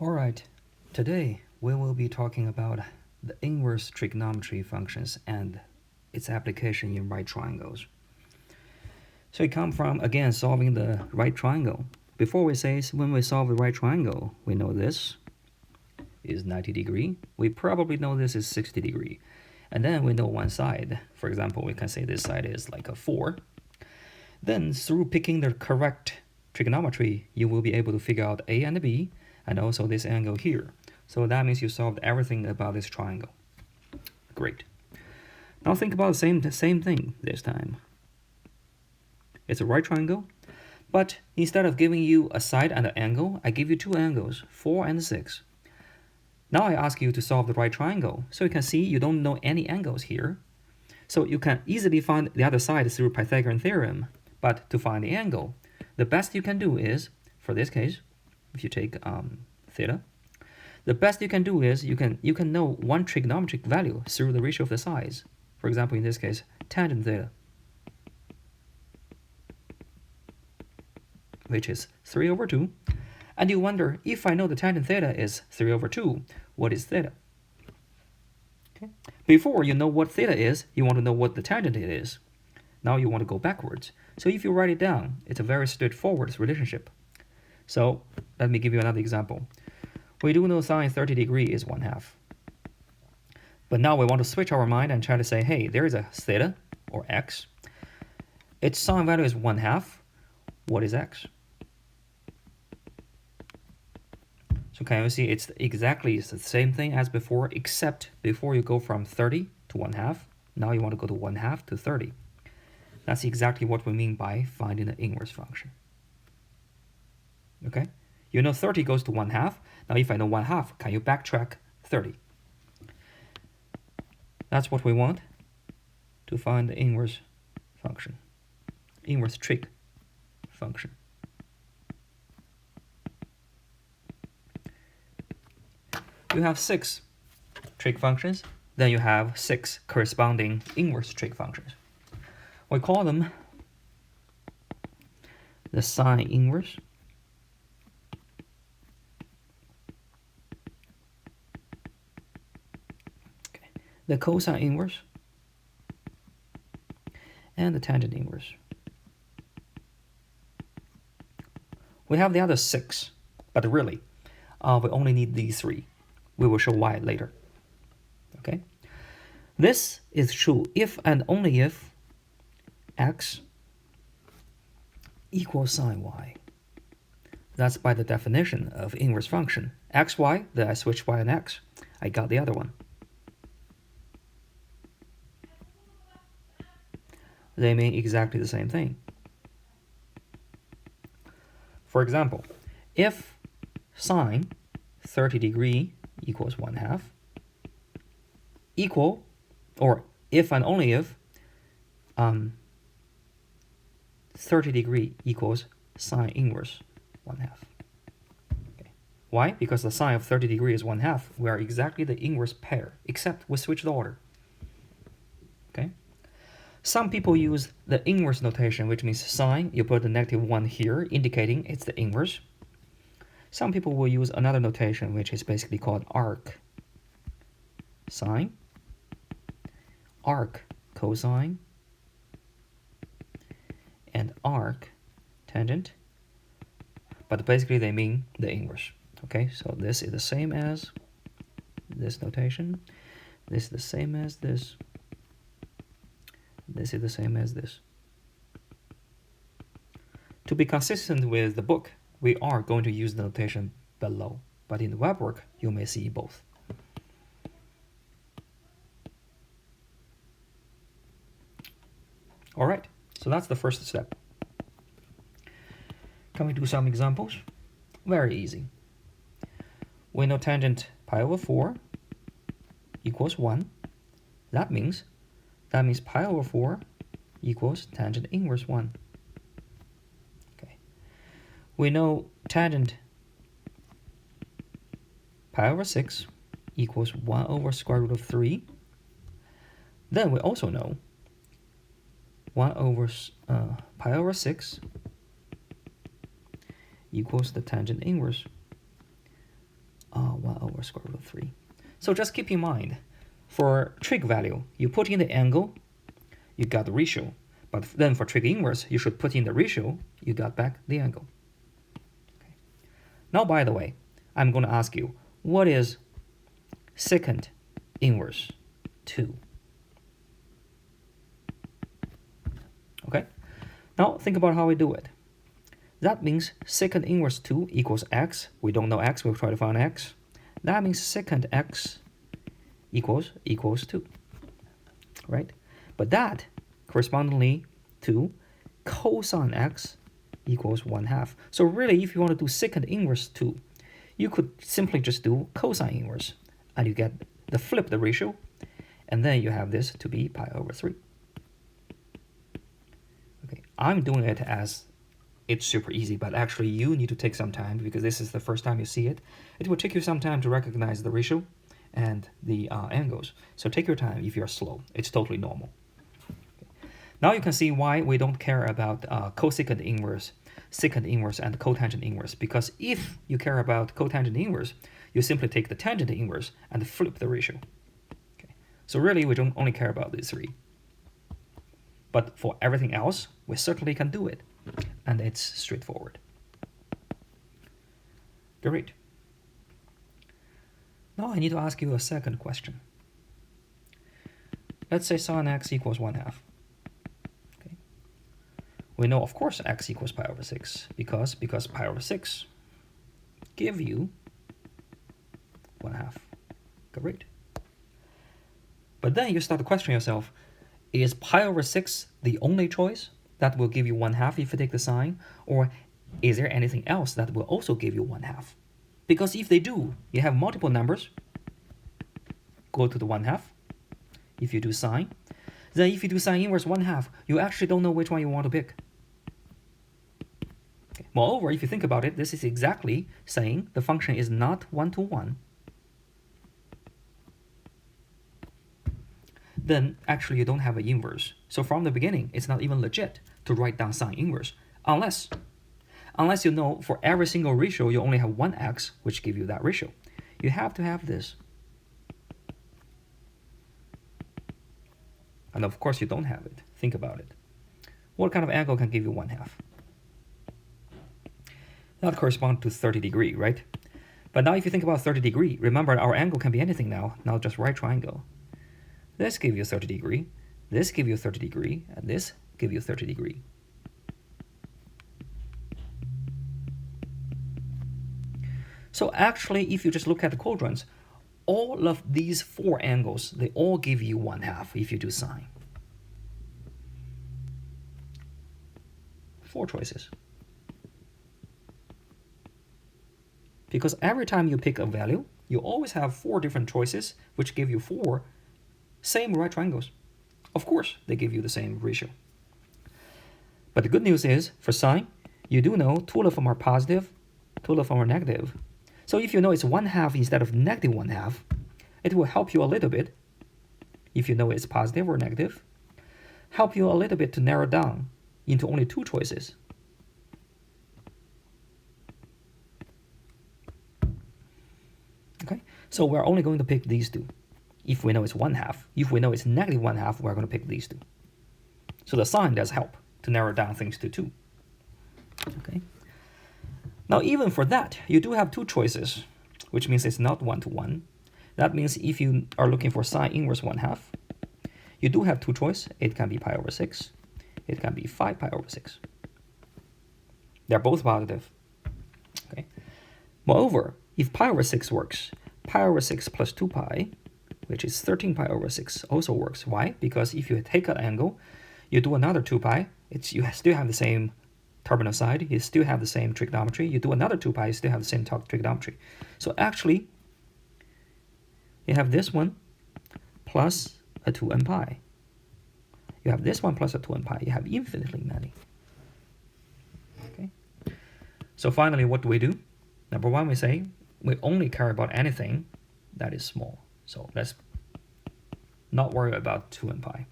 Alright, today we will be talking about the inverse trigonometry functions and its application in right triangles. So it comes from, again, solving the right triangle. Before we say, when we solve the right triangle, we know this is 90 degree. We probably know this is 60 degree. And then we know one side. For example, we can say this side is like a 4. Then through picking the correct trigonometry, you will be able to figure out A and B, and also this angle here. So that means you solved everything about this triangle. Great. Now think about the same thing this time. It's a right triangle, but instead of giving you a side and an angle, I give you two angles, 4 and 6. Now I ask you to solve the right triangle. So you can see you don't know any angles here. So you can easily find the other side through Pythagorean theorem. But to find the angle, the best you can do is, for this case, if you take theta, the best you can do is you can know one trigonometric value through the ratio of the sides. For example, in this case, tangent theta, which is 3 over 2. And you wonder, if I know the tangent theta is 3 over 2, what is theta? Okay. Before you know what theta is, you want to know what the tangent is. Now you want to go backwards. So if you write it down, it's a very straightforward relationship. So let me give you another example. We do know sine 30 degree is 1/2. But now we want to switch our mind and try to say, hey, there is a theta, or x. Its sine value is 1/2. What is x? So can you see it's exactly the same thing as before, except before you go from 30 to 1/2, now you want to go to 1/2 to 30. That's exactly what we mean by finding the inverse function. Okay? You know 30 goes to 1/2. Now if I know 1/2, can you backtrack 30? That's what we want to find the inverse function. Inverse trig function. You have 6 trig functions, then you have 6 corresponding inverse trig functions. We call them the sine inverse, the cosine inverse, and the tangent inverse. We have the other 6, but really, we only need these 3. We will show why later. Okay? This is true if and only if x equals sine y. That's by the definition of inverse function. xy, then I switch y and x. I got the other one. They mean exactly the same thing. For example, if sine 30 degree equals 1/2, equal, or if and only if 30 degree equals sine inverse 1/2. Okay. Why? Because the sine of 30 degree is 1/2. We are exactly the inverse pair, except we switch the order. Okay. Some people use the inverse notation, which means sine, you put the -1 here, indicating it's the inverse. Some people will use another notation, which is basically called arc. Sine, arc cosine, and arc tangent. But basically they mean the inverse. Okay, so this is the same as this notation. This is the same as this. This is the same as this. To be consistent with the book, we are going to use the notation below, but in the web work, you may see both. All right, so that's the first step. Can we do some examples? Very easy. We know tangent pi over 4 equals 1. That means pi over 4 equals tangent inverse 1. Okay. We know tangent pi over 6 equals 1 over square root of 3. Then we also know 1 over pi over 6 equals the tangent inverse 1 over square root of 3. So just keep in mind, for trig value, you put in the angle, you got the ratio. But then for trig inverse, you should put in the ratio, you got back the angle. Okay. Now, by the way, I'm going to ask you, what is secant inverse 2? Okay. Now think about how we do it. That means secant inverse 2 equals x. We don't know x, we'll try to find x. That means secant x equals 2, right? But that correspondingly to cosine x equals 1/2. So really, if you want to do secant inverse 2, you could simply just do cosine inverse, and you get the flip the ratio, and then you have this to be pi over 3. Okay, I'm doing it as it's super easy, but actually you need to take some time because this is the first time you see it. It will take you some time to recognize the ratio and the angles. So take your time if you're slow. It's totally normal. Now you can see why we don't care about cosecant inverse, secant inverse, and cotangent inverse. Because if you care about cotangent inverse, you simply take the tangent inverse and flip the ratio. Okay. So really, we don't only care about these three. But for everything else, we certainly can do it. And it's straightforward. Great. Now I need to ask you a second question. Let's say sin x equals 1/2. Okay. We know, of course, x equals pi over 6 because pi over 6 give you 1/2. Great. But then you start to question yourself, is pi over 6 the only choice that will give you 1/2 if you take the sign? Or is there anything else that will also give you 1/2? Because if they do, you have multiple numbers, go to the 1/2. If you do sine, then if you do sine inverse 1/2, you actually don't know which one you want to pick. Okay. Moreover, if you think about it, this is exactly saying the function is not 1-to-1. Then actually you don't have an inverse. So from the beginning, it's not even legit to write down sine inverse, unless you know for every single ratio you only have one x, which give you that ratio. You have to have this. And of course you don't have it. Think about it. What kind of angle can give you 1/2? That corresponds to 30 degrees, right? But now if you think about 30 degrees, remember our angle can be anything now, not just right triangle. This gives you 30 degrees, this gives you 30 degrees, and this gives you 30 degrees. So actually, if you just look at the quadrants, all of these four angles, they all give you 1/2 if you do sine. 4 choices. Because every time you pick a value, you always have 4 different choices, which give you 4 same right triangles. Of course, they give you the same ratio. But the good news is, for sine, you do know 2 of them are positive, 2 of them are negative. So if you know it's 1/2 instead of negative 1/2, it will help you a little bit, if you know it's positive or negative, help you a little bit to narrow down into only 2 choices. Okay, so we're only going to pick these 2. If we know it's 1/2, if we know it's negative 1/2, we're going to pick these 2. So the sign does help to narrow down things to 2. Okay. Now even for that, you do have 2 choices, which means it's not 1-to-1. That means if you are looking for sine inverse 1/2, you do have 2 choices. It can be pi over 6. It can be 5 pi over 6. They're both positive. Okay. Moreover, if pi over 6 works, pi over 6 plus 2 pi, which is 13 pi over 6, also works. Why? Because if you take an angle, you do another 2 pi, you still have the same terminal side, you still have the same trigonometry. You do another 2 pi, you still have the same trigonometry. So actually, you have this one plus a 2n pi. You have this one plus a 2n pi. You have infinitely many. Okay. So finally, what do? Number 1, we say we only care about anything that is small. So let's not worry about 2n pi.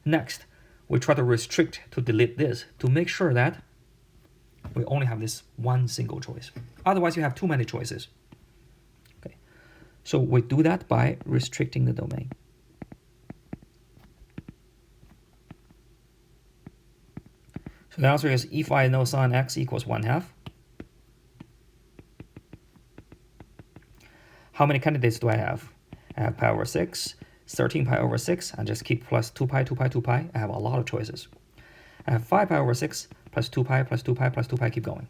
Next, we try to restrict to delete this to make sure that we only have this one single choice. Otherwise, you have too many choices. So we do that by restricting the domain. So the answer is if I know sine x equals 1/2, how many candidates do I have? I have pi over 6, 13 pi over 6, and just keep plus 2 pi, 2 pi, 2 pi. I have a lot of choices. I have 5 pi over 6 plus 2 pi plus 2 pi plus 2 pi, keep going.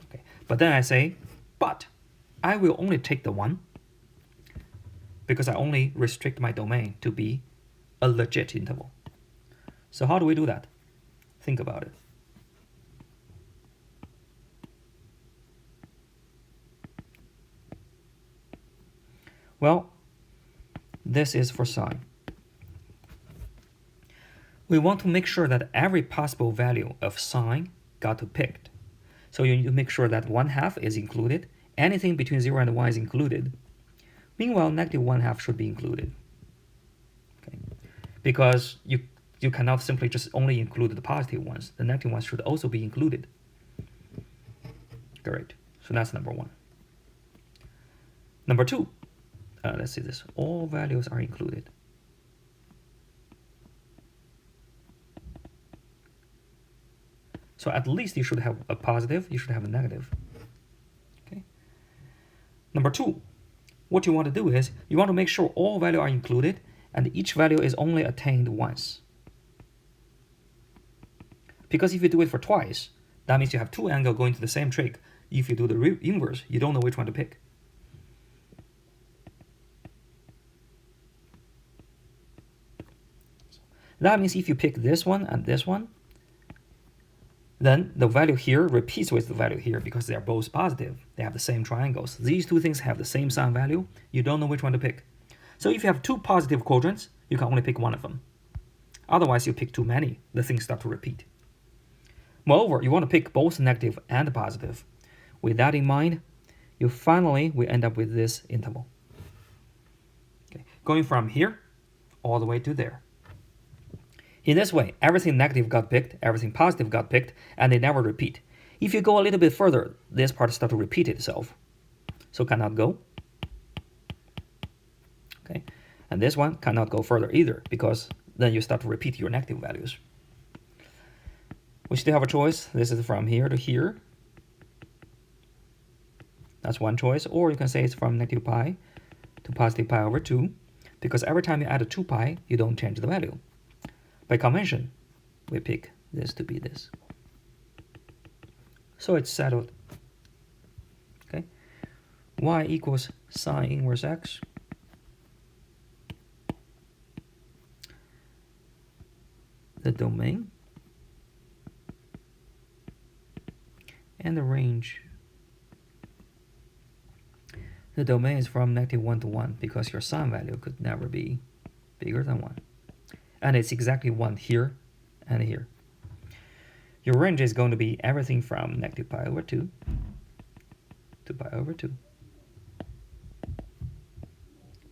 Okay. But then I say, but I will only take the one because I only restrict my domain to be a legit interval. So how do we do that? Think about it. Well, this is for sine. We want to make sure that every possible value of sine got picked. So you need to make sure that 1/2 is included. Anything between 0 and 1 is included. Meanwhile, negative 1/2 should be included. Okay. Because you cannot simply just only include the positive ones. The negative ones should also be included. Great. So that's number 1. Number 2. Let's see this. All values are included. So at least you should have a positive, you should have a negative. Okay. Number 2, what you want to do is you want to make sure all values are included and each value is only attained once. Because if you do it for twice, that means you have 2 angles going to the same trig. If you do the inverse, you don't know which one to pick. That means if you pick this one and this one, then the value here repeats with the value here because they are both positive. They have the same triangles. These two things have the same sine value. You don't know which one to pick. So if you have 2 positive quadrants, you can only pick one of them. Otherwise, you pick too many. The things start to repeat. Moreover, you want to pick both negative and positive. With that in mind, we end up with this interval. Okay. Going from here all the way to there. In this way, everything negative got picked, everything positive got picked, and they never repeat. If you go a little bit further, this part starts to repeat itself. So cannot go. Okay, and this one cannot go further either, because then you start to repeat your negative values. We still have a choice. This is from here to here. That's one choice. Or you can say it's from negative pi to positive pi over 2, because every time you add a 2 pi, you don't change the value. By convention, we pick this to be this. So it's settled. Okay, y equals sine inverse x. The domain and the range. The domain is from negative 1 to 1 because your sine value could never be bigger than 1. And it's exactly 1 here and here. Your range is going to be everything from negative pi over 2 to pi over 2.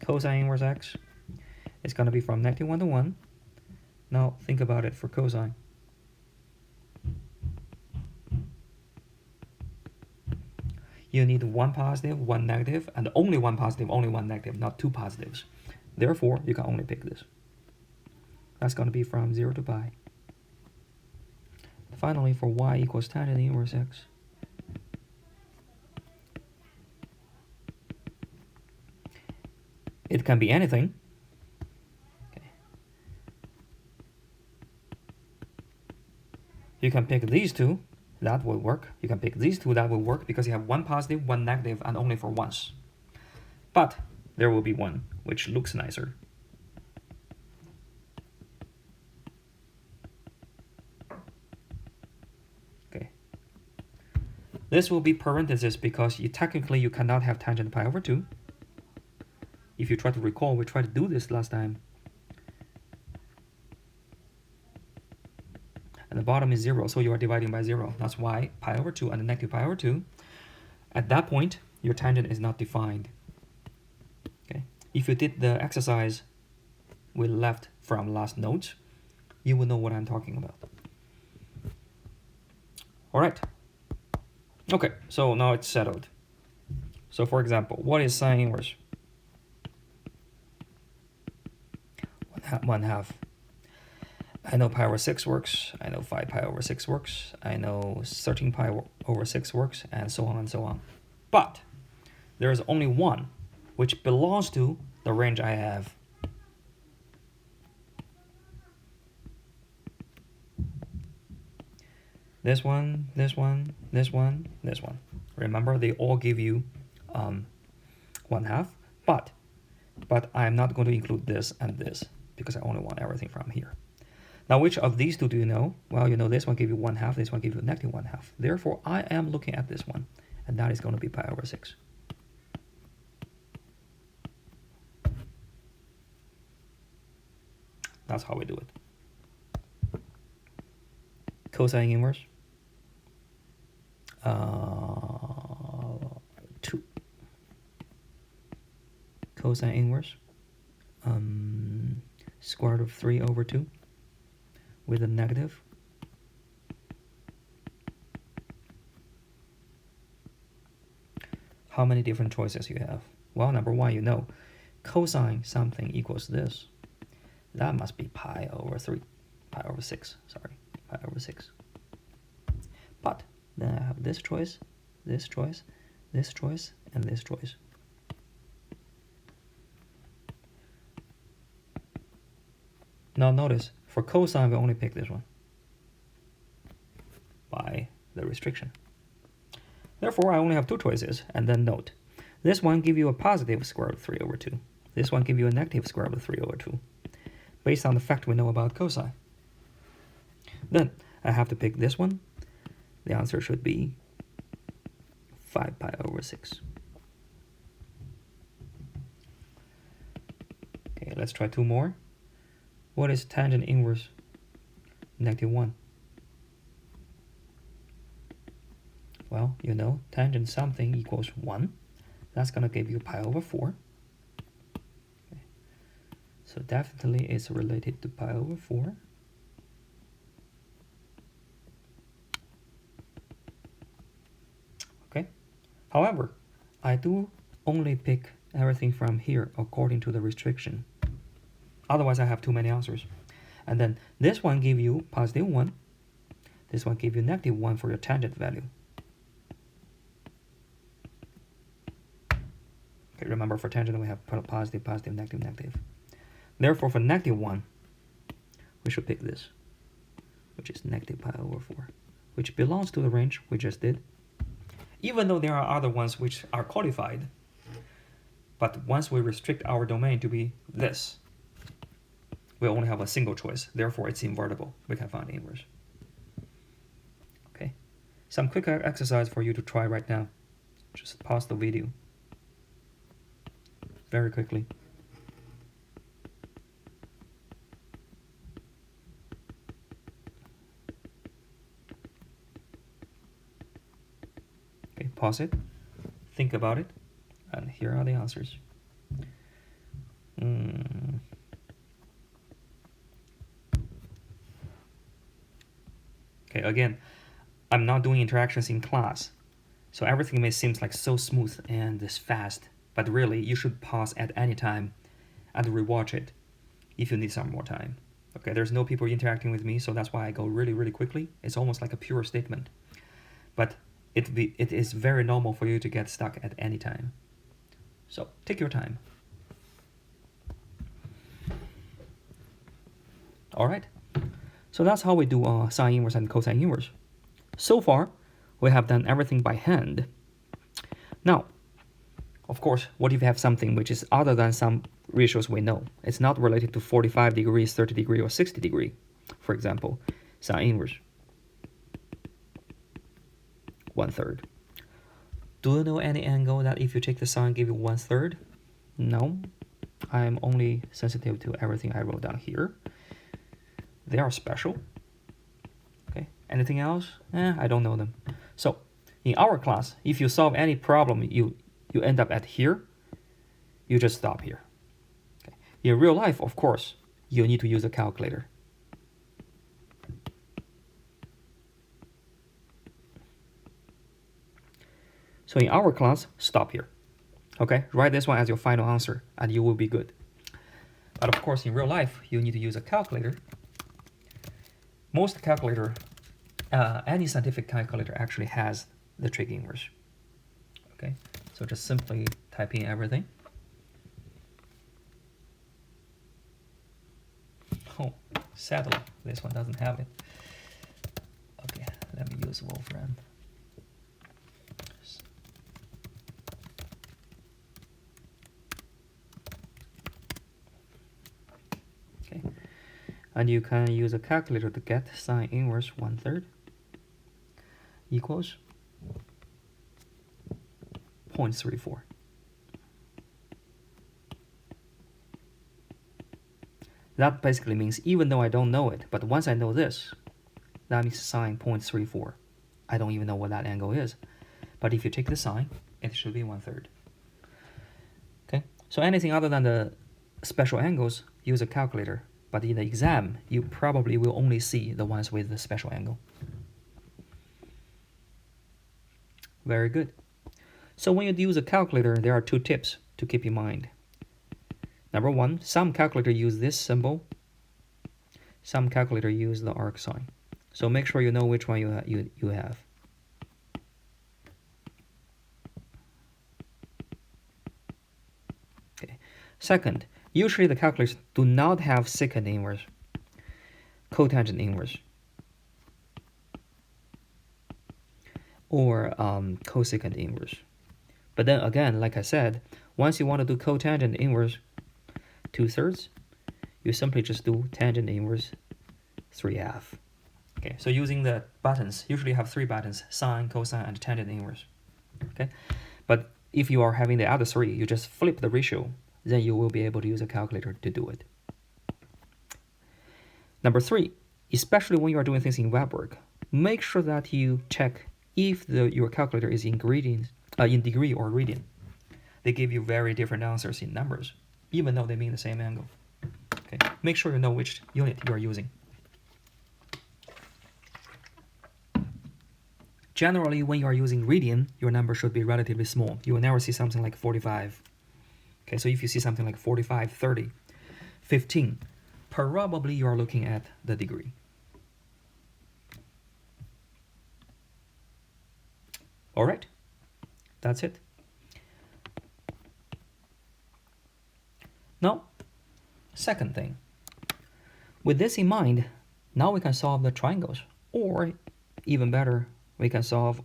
Cosine inverse x is going to be from negative 1 to 1. Now think about it for cosine. You need 1 positive, 1 negative, and only 1 positive, only 1 negative, not 2 positives. Therefore, you can only pick this. That's going to be from 0 to pi. Finally, for y equals tangent inverse x. It can be anything. Okay. You can pick these two, that will work. You can pick these two, that will work, because you have 1 positive, 1 negative, and only for once. But there will be one which looks nicer. This will be parentheses because technically you cannot have tangent pi over 2. If you try to recall, we tried to do this last time. And the bottom is 0, so you are dividing by 0. That's why pi over 2 and negative pi over 2. At that point, your tangent is not defined. Okay. If you did the exercise we left from last note, you will know what I'm talking about. All right. Okay, so now it's settled. So for example, what is sine inverse? 1/2. I know pi over 6 works. I know 5 pi over 6 works. I know 13 pi over 6 works, and so on and so on. But there is only one which belongs to the range I have. This one, this one, this one, this one. Remember, they all give you 1/2, but I'm not going to include this and this because I only want everything from here. Now, which of these two do you know? Well, you know this one gives you 1/2, this one gives you negative 1/2. Therefore, I am looking at this one, and that is going to be pi over 6. That's how we do it. Cosine inverse. 2. Cosine inverse. Square root of 3 over 2 with a negative. How many different choices you have? Well, number one, you know, cosine something equals this. That must be pi over 6, sorry, pi over 6. But then I have this choice, this choice, this choice, and this choice. Now notice, for cosine, we only pick this one by the restriction. Therefore, I only have two choices, and then note, this one gives you a positive square root of 3 over 2. This one gives you a negative square root of 3 over 2, based on the fact we know about cosine. Then, I have to pick this one. The answer should be 5 pi over 6. Okay, let's try two more. What is tangent inverse negative 1? Well, you know, tangent something equals 1. That's going to give you pi over 4. Okay. So definitely it's related to pi over 4. Okay. However, I do only pick everything from here according to the restriction. Otherwise, I have too many answers. And then this one gives you positive 1. This one gives you negative 1 for your tangent value. Okay, remember for tangent we have positive, positive, negative, negative. Therefore, for negative 1, we should pick this, which is negative pi over 4, which belongs to the range we just did. Even though there are other ones which are qualified, but once we restrict our domain to be this, we only have a single choice. Therefore, it's invertible. We can find the inverse. Okay, some quick exercise for you to try right now. Just pause the video very quickly. Okay, pause it, think about it, and here are the answers. Okay, again, I'm not doing interactions in class, so everything may seem like so smooth and this fast, but really you should pause at any time and rewatch it if you need some more time. Okay, there's no people interacting with me, so that's why I go really, really quickly. It's almost like a pure statement, but it is very normal for you to get stuck at any time. So take your time. All right. So that's how we do sine inverse and cosine inverse. So far, we have done everything by hand. Now, of course, what if you have something which is other than some ratios we know? It's not related to 45 degrees, 30 degree, or 60 degree. For example, sine inverse 1/3. Do you know any angle that if you take the sine give you 1/3? No, I'm only sensitive to everything I wrote down here. They are special. Okay, anything else? I don't know them. So in our class, if you solve any problem, you end up at here, you just stop here. Okay. In real life, of course, you need to use a calculator. So in our class, stop here. Okay, write this one as your final answer, and you will be good. But of course, in real life, you need to use a calculator. Most calculator, any scientific calculator actually has the trig inverse. Okay, so just simply type in everything. Oh, sadly, this one doesn't have it. Okay, let me use Wolfram. Okay, and you can use a calculator to get sine inverse 1/3 equals 0.34. That basically means even though I don't know it, but once I know this, that means sine 0.34. I don't even know what that angle is. But if you take the sine, it should be 1/3. Okay, so anything other than the special angles, use a calculator. But in the exam, you probably will only see the ones with the special angle. Very good. So when you use a calculator, there are 2 tips to keep in mind. Number 1, some calculator use this symbol. Some calculator use the arc sign. So make sure you know which one you have. Okay. Second, usually the calculators do not have secant inverse, cotangent inverse, or cosecant inverse. But then again, like I said, once you want to do cotangent inverse 2/3, you simply just do tangent inverse 3/2. Okay, so using the buttons, usually you have 3 buttons, sine, cosine, and tangent inverse. Okay, but if you are having the other 3, you just flip the ratio, then you will be able to use a calculator to do it. Number 3, especially when you are doing things in web work, make sure that you check if your calculator is in degree or radian. They give you very different answers in numbers, even though they mean the same angle. Okay, make sure you know which unit you are using. Generally, when you are using radian, your number should be relatively small. You will never see something like 45. Okay, so if you see something like 45, 30, 15, probably you are looking at the degree. All right, that's it. Now, second thing. With this in mind, now we can solve the triangles, or even better, we can solve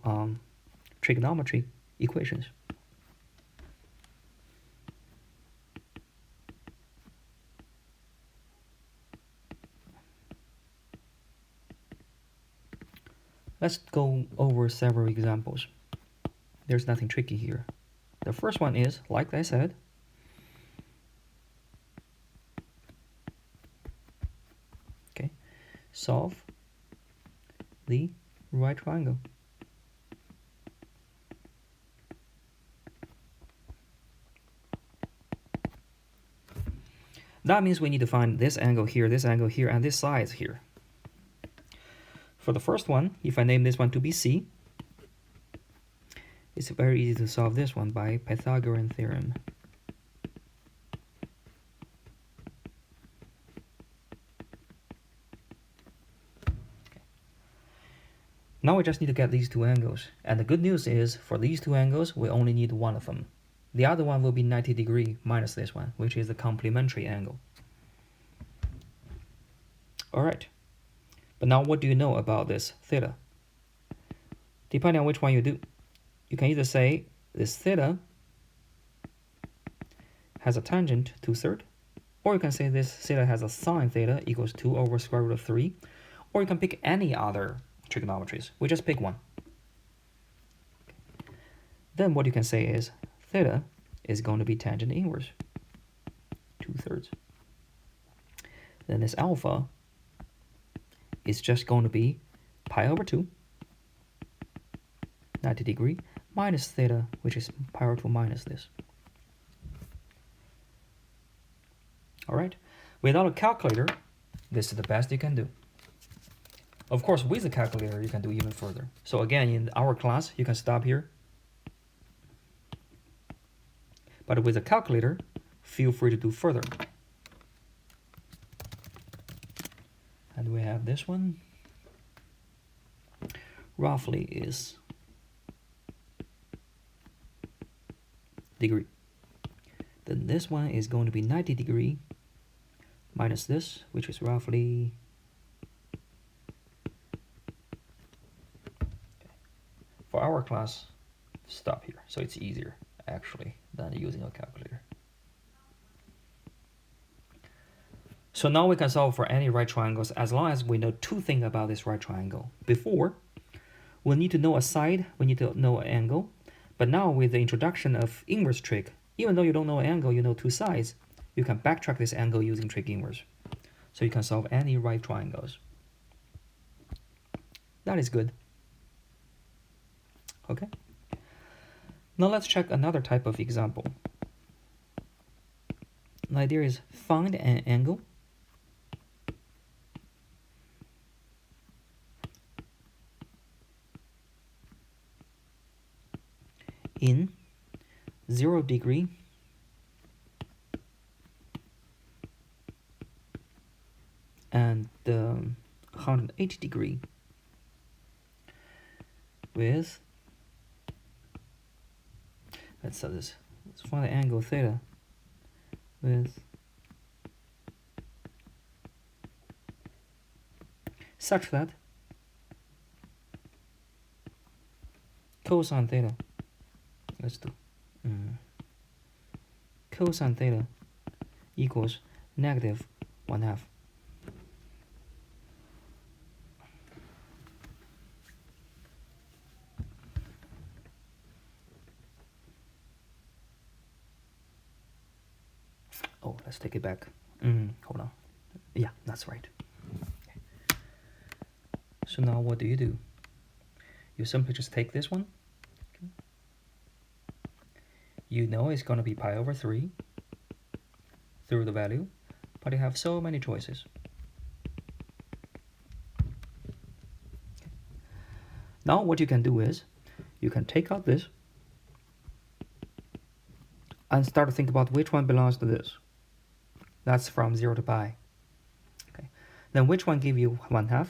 trigonometry equations. Let's go over several examples. There's nothing tricky here. The first one is, like I said, okay, solve the right triangle. That means we need to find this angle here, and this side here. For the first one, if I name this one to be C, it's very easy to solve this one by Pythagorean theorem. Now we just need to get these 2 angles. And the good news is, for these 2 angles, we only need one of them. The other one will be 90 degrees minus this one, which is the complementary angle. All right. But now what do you know about this theta? Depending on which one you do, you can either say this theta has a tangent 2/3, or you can say this theta has a sine theta equals 2 over square root of 3, or you can pick any other trigonometries. We just pick one. Then what you can say is theta is going to be tangent inverse 2/3. Then this alpha is just going to be pi over 2, 90 degrees, minus theta, which is pi over 2 minus this. All right, without a calculator, this is the best you can do. Of course, with a calculator, you can do even further. So again, in our class, you can stop here. But with a calculator, feel free to do further. And we have this one roughly is degree. Then this one is going to be 90 degree minus this, which is roughly for our class, stop here. So it's easier actually than using a calculator. So now we can solve for any right triangles as long as we know two things about this right triangle. Before, we need to know a side, we need to know an angle. But now with the introduction of inverse trig, even though you don't know an angle, you know two sides, you can backtrack this angle using trig inverse. So you can solve any right triangles. That is good. Okay. Now let's check another type of example. The idea is find an angle in 0 degree and 180 degree with, let's find the angle theta with such that cosine theta, let's do cosine theta equals negative 1/2. Oh, let's take it back. Hold on. Yeah, that's right. Okay. So now what do? You simply just take this one. Okay. You know it's going to be pi over 3 through the value, but you have so many choices. Okay. Now what you can do is, you can take out this and start to think about which one belongs to this. That's from 0 to pi. Okay. Then which one give you 1/2?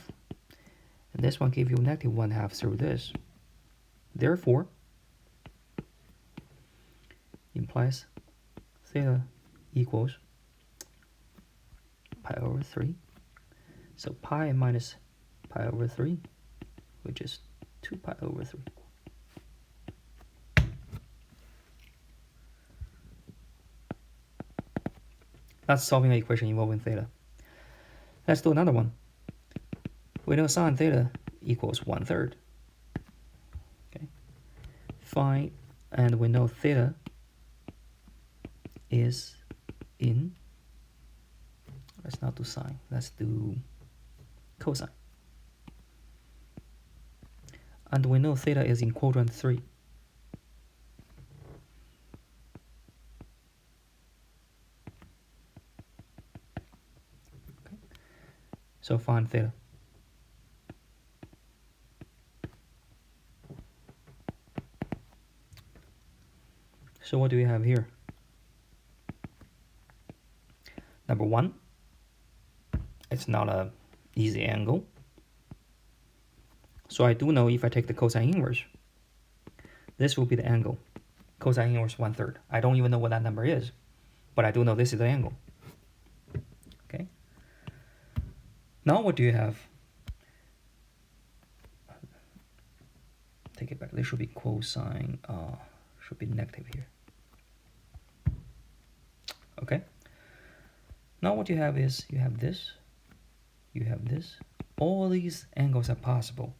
And this one give you negative 1/2 through this. Therefore, implies theta equals pi over 3. So pi minus pi over 3, which is 2 pi over 3. That's solving an equation involving theta. Let's do another one. We know sine theta equals 1/3. Okay. Find, and we know theta is in, let's not do sine, let's do cosine. And we know theta is in quadrant 3. Okay. So find theta. So what do we have here? Number one, it's not an easy angle. So I do know if I take the cosine inverse, this will be the angle. Cosine inverse 1/3. I don't even know what that number is, but I do know this is the angle. Okay. Now what do you have? Take it back. This should be cosine, should be negative here. Okay. Now what you have is, you have this, you have this. All these angles are possible.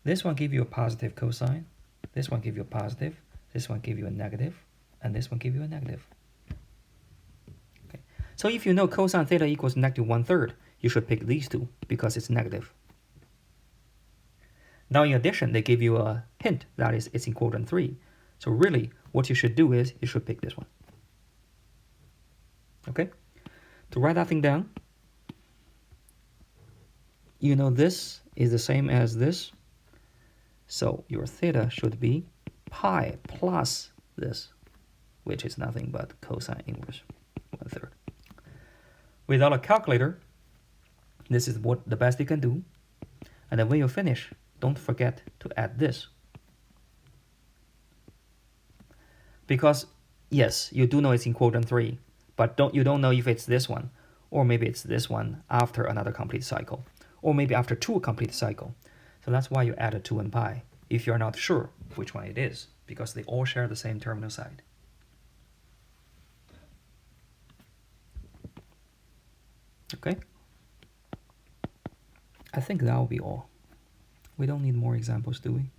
This one give you a positive cosine, this one give you a positive, this one give you a negative, and this one give you a negative. Okay. So if you know cosine theta equals negative 1/3, you should pick these two because it's negative. Now in addition, they give you a hint, that is, it's in quadrant 3. So really, what you should do is, you should pick this one. Okay? To write that thing down, you know this is the same as this. So your theta should be pi plus this, which is nothing but cosine inverse 1/3. Without a calculator, This is what the best you can do. And then when you finish, don't forget to add this. Because, yes, you do know it's in quadrant 3, but you don't know if it's this one, or maybe it's this one after another complete cycle, or maybe after 2 complete cycle. So that's why you added 2 and pi, if you're not sure which one it is, because they all share the same terminal side. Okay? I think that will be all. We don't need more examples, do we?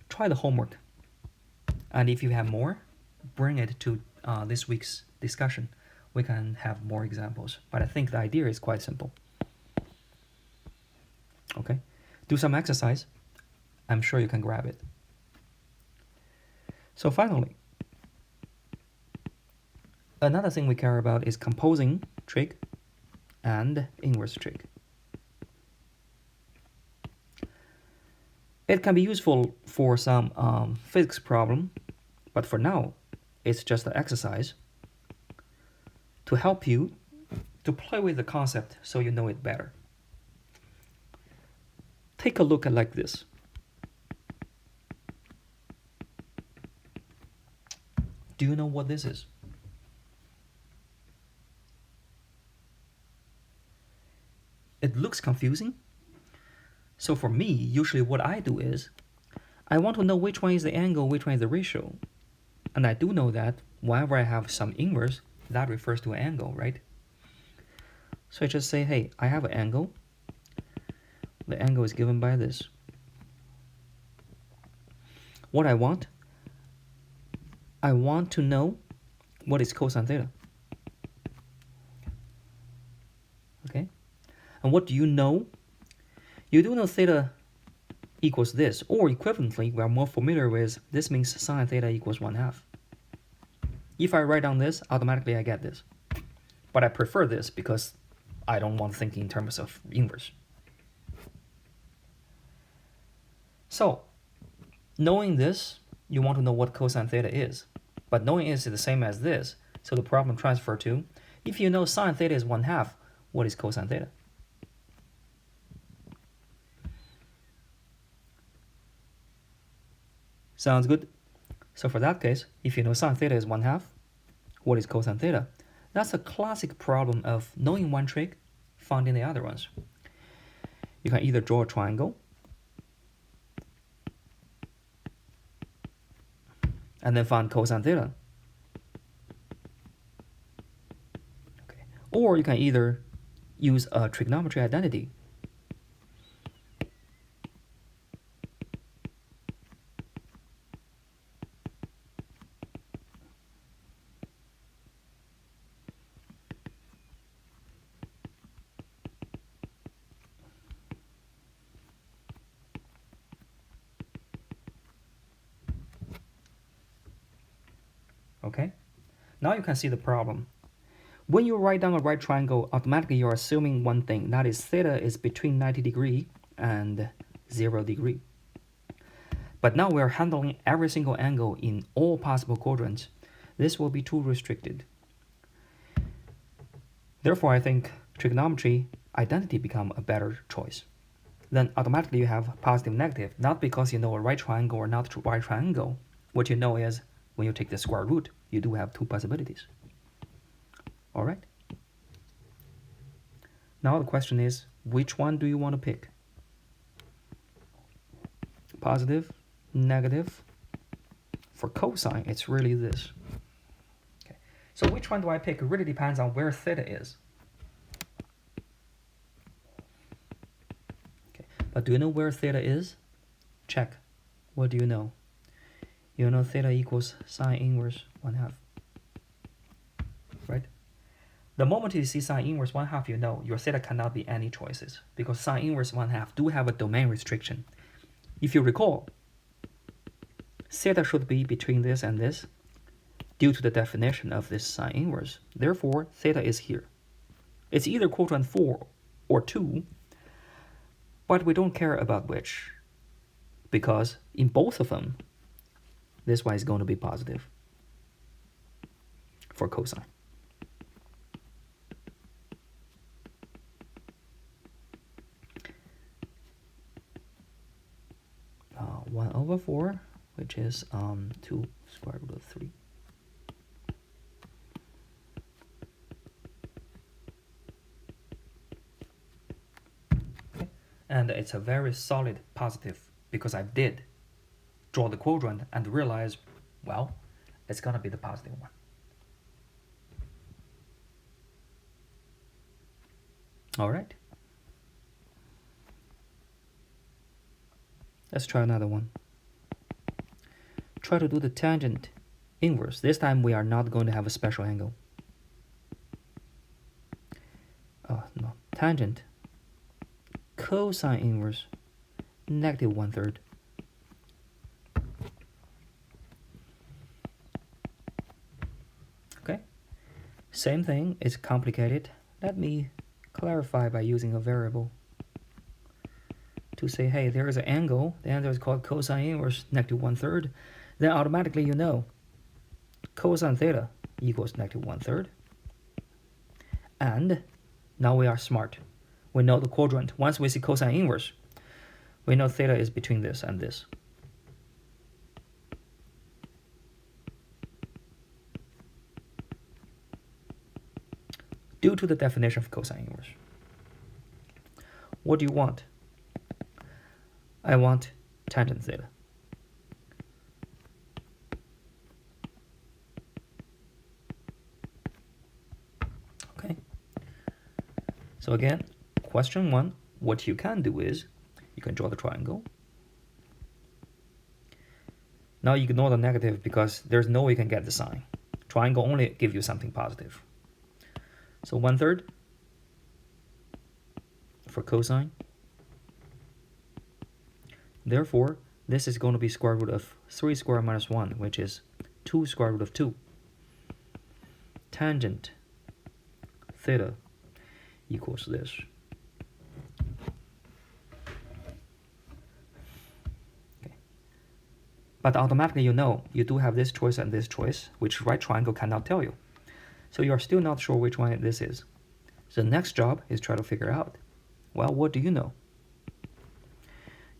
Try the homework. And if you have more, bring it to this week's discussion. We can have more examples. But I think the idea is quite simple. Okay? Do some exercise. I'm sure you can grab it. So finally, another thing we care about is composing trig and inverse trig. It can be useful for some physics problem, but for now, it's just an exercise to help you to play with the concept so you know it better. Take a look at like this. Do you know what this is? It looks confusing. So for me, usually what I do is, I want to know which one is the angle, which one is the ratio. And I do know that whenever I have some inverse, that refers to an angle, right? So I just say, hey, I have an angle. The angle is given by this. What I want to know what is cosine theta. Okay? And what do you know? You do know theta equals this, or equivalently, we are more familiar with this means sine theta equals 1/2. If I write down this, automatically I get this. But I prefer this because I don't want to think in terms of inverse. So, knowing this, you want to know what cosine theta is. But knowing it is the same as this, so the problem transfer to, if you know sine theta is 1/2, what is cosine theta? Sounds good? So for that case, if you know sine theta is 1/2, what is cosine theta? That's a classic problem of knowing one trig, finding the other ones. You can either draw a triangle, and then find cosine theta. Okay. Or you can either use a trigonometry identity. Okay, now you can see the problem. When you write down a right triangle, automatically you're assuming one thing, that is theta is between 90 degree and 0 degree. But now we're handling every single angle in all possible quadrants. This will be too restricted. Therefore, I think trigonometry identity become a better choice. Then automatically you have positive negative, not because you know a right triangle or not a right triangle. What you know is when you take the square root, you do have 2 possibilities. All right? Now the question is, which one do you want to pick? Positive, negative. For cosine, it's really this. Okay. So which one do I pick? It really depends on where theta is. Okay. But do you know where theta is? Check. What do you know? You know theta equals sine inverse 1/2. Right? The moment you see sine inverse 1/2, you know your theta cannot be any choices because sine inverse 1/2 do have a domain restriction. If you recall, theta should be between this and this due to the definition of this sine inverse. Therefore, theta is here. It's either quadrant 4 or 2, but we don't care about which because in both of them, this one is going to be positive for cosine. 1 over 4, which is 2 square root of 3. Okay. And it's a very solid positive because I did draw the quadrant and realize, well, it's going to be the positive one. All right. Let's try another one. Try to do the tangent inverse. This time we are not going to have a special angle. No, tangent cosine inverse negative 1/3. Okay, same thing, it's complicated. Let me clarify by using a variable to say, hey, there is an angle, the angle is called cosine inverse negative 1/3. Then automatically you know cosine theta equals negative 1/3. And now we are smart. We know the quadrant. Once we see cosine inverse, we know theta is between this and this. Due to the definition of cosine inverse. What do you want? I want tangent theta. Okay. So again, question 1, what you can do is, you can draw the triangle. Now you ignore the negative because there's no way you can get the sign. Triangle only give you something positive. So 1/3 for cosine. Therefore, this is going to be square root of 3 squared minus 1, which is 2 square root of 2. Tangent theta equals this. Okay. But automatically you know you do have this choice and this choice, which right triangle cannot tell you. So you are still not sure which one this is. So the next job is try to figure out, well, what do you know?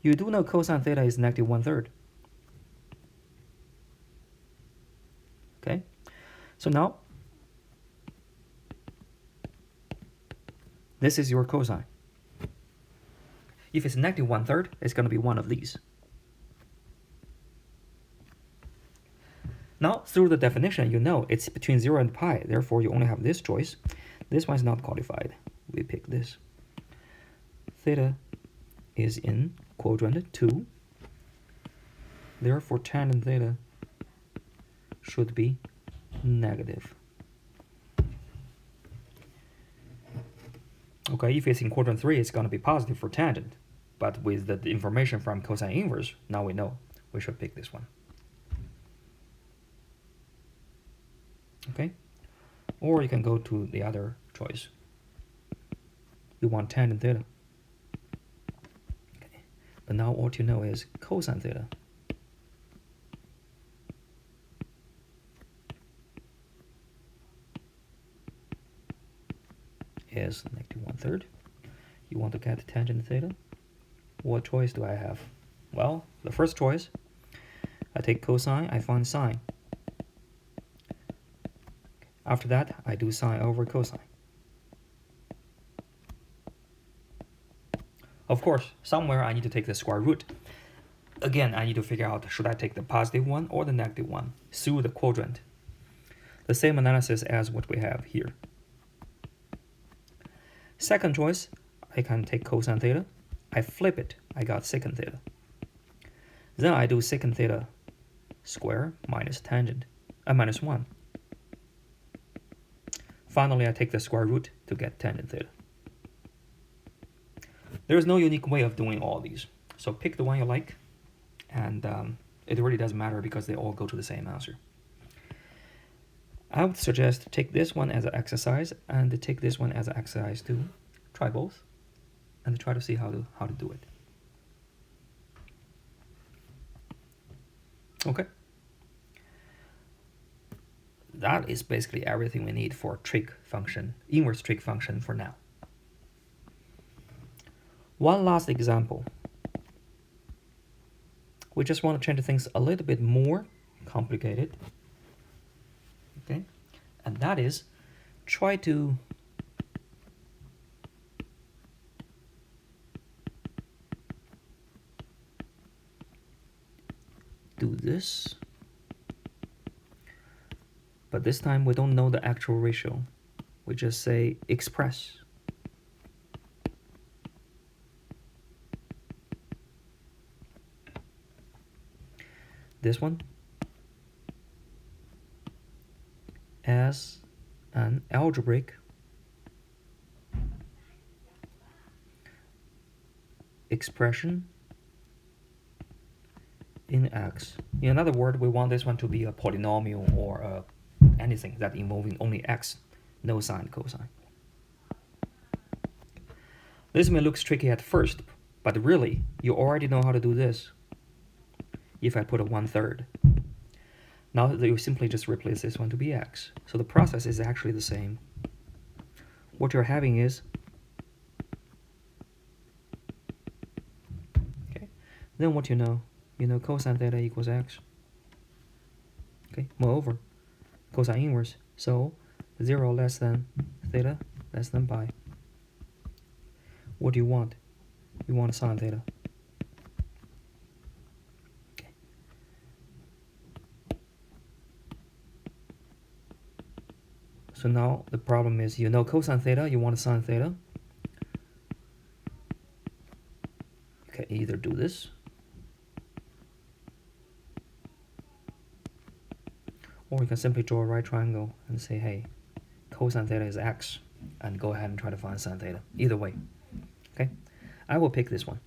You do know cosine theta is negative 1/3. Okay, so now this is your cosine. If it's negative 1/3, it's going to be one of these. Now, through the definition, you know it's between 0 and pi. Therefore, you only have this choice. This one is not qualified. We pick this. Theta is in quadrant 2. Therefore, tangent theta should be negative. Okay, if it's in quadrant 3, it's going to be positive for tangent. But with the information from cosine inverse, now we know we should pick this one. Okay, or you can go to the other choice. You want tangent theta. Okay, but now what you know is cosine theta is negative 1/3. You want to get tangent theta. What choice do I have? Well, the first choice, I take cosine, I find sine. After that, I do sine over cosine. Of course, somewhere I need to take the square root. Again, I need to figure out, should I take the positive one or the negative one through the quadrant? The same analysis as what we have here. Second choice, I can take cosine theta. I flip it, I got secant theta. Then I do secant theta square minus tangent, minus 1. Finally, I take the square root to get tangent theta. There is no unique way of doing all these. So pick the one you like, and it really doesn't matter because they all go to the same answer. I would suggest take this one as an exercise and take this one as an exercise too. Try both and try to see how to do it. Okay. That is basically everything we need for trig function, inverse trig function for now. One last example. we just want to change things a little bit more complicated. Okay, and that is try to do this, but this time we don't know the actual ratio. We just say express. This one as an algebraic expression in x. In other words, we want this one to be a polynomial or anything that involving only x, no sine, cosine. This may look tricky at first, but really, you already know how to do this. If I put a 1/3. Now you simply just replace this one to be x. So the process is actually the same. What you're having is, okay, then what you know cosine theta equals x. Okay, moreover, cosine inverse, so 0 less than theta less than pi. What do you want? You want sine theta. So now the problem is, cosine theta, you want sine theta. You can either do this, or you can simply draw a right triangle and say, hey, cosine theta is x, and go ahead and try to find sine theta. Either way, okay? I will pick this one.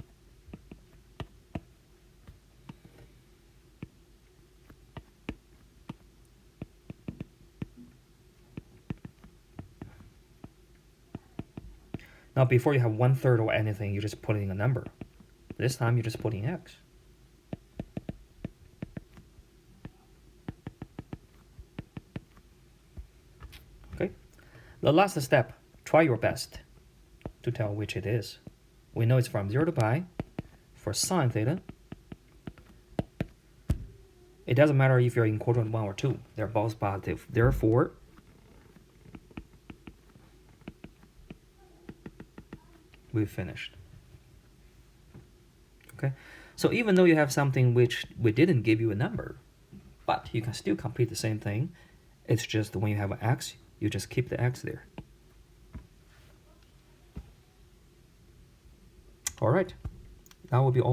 Now, before you have 1/3 or anything, you're just putting a number. This time, you're just putting x. Okay. The last step, try your best to tell which it is. We know it's from 0 to pi. For sine theta, it doesn't matter if you're in quadrant 1 or 2. They're both positive. Therefore, we've finished. Okay, so even though you have something which we didn't give you a number, but you can still complete the same thing. It's just when you have an x, you just keep the x there. All right, that will be all.